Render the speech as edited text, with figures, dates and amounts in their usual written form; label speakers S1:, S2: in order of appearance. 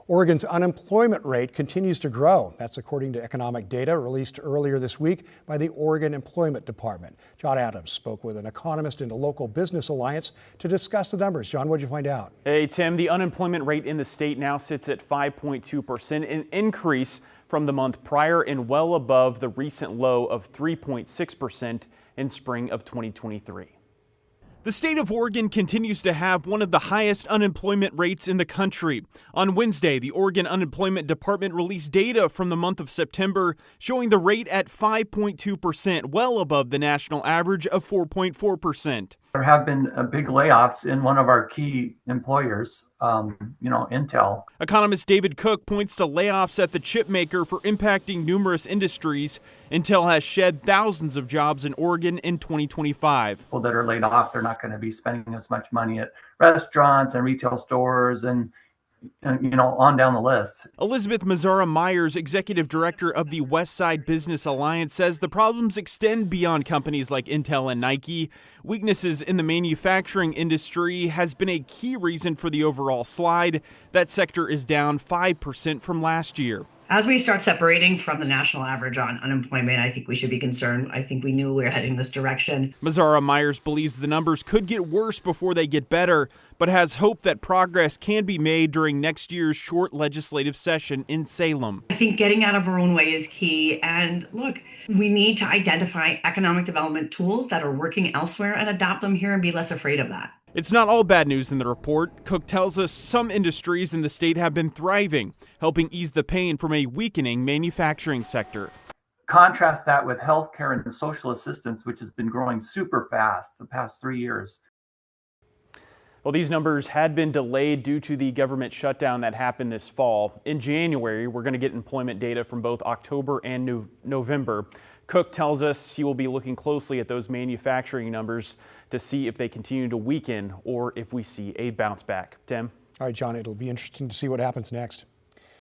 S1: Oregon's unemployment rate continues to grow. That's according to economic data released earlier this week by the Oregon Employment Department. John Adams spoke with an economist in the Local Business Alliance to discuss the numbers. John, what did you find out?
S2: Hey, Tim, the unemployment rate in the state now sits at 5.2%, an increase from the month prior and well above the recent low of 3.6% in spring of 2023.
S3: The state of Oregon continues to have one of the highest unemployment rates in the country. On Wednesday, the Oregon Unemployment Department released data from the month of September showing the rate at 5.2%, well above the national average of 4.4%.
S4: There have been big layoffs in one of our key employers, Intel.
S3: Economist David Cook points to layoffs at the chip maker for impacting numerous industries. Intel has shed thousands of jobs in Oregon in 2025.
S4: People that are laid off, they're not going to be spending as much money at restaurants and retail stores and on down the list.
S3: Elizabeth Mazzara Myers, executive director of the Westside Business Alliance, says the problems extend beyond companies like Intel and Nike. Weaknesses in the manufacturing industry has been a key reason for the overall slide. That sector is down 5% from last year.
S5: As we start separating from the national average on unemployment, I think we should be concerned. I think we knew we were heading this direction.
S3: Mazzara Myers believes the numbers could get worse before they get better, but has hope that progress can be made during next year's short legislative session in Salem.
S5: I think getting out of our own way is key. And look, we need to identify economic development tools that are working elsewhere and adopt them here and be less afraid of that.
S3: It's not all bad news in the report. Cook tells us some industries in the state have been thriving, helping ease the pain from a weakening manufacturing sector.
S4: Contrast that with healthcare and social assistance, which has been growing super fast the past 3 years.
S2: Well, these numbers had been delayed due to the government shutdown that happened this fall. In January, we're going to get employment data from both October and November. Cook tells us he will be looking closely at those manufacturing numbers to see if they continue to weaken or if we see a bounce back. Tim?
S1: All right, John, it'll be interesting to see what happens next.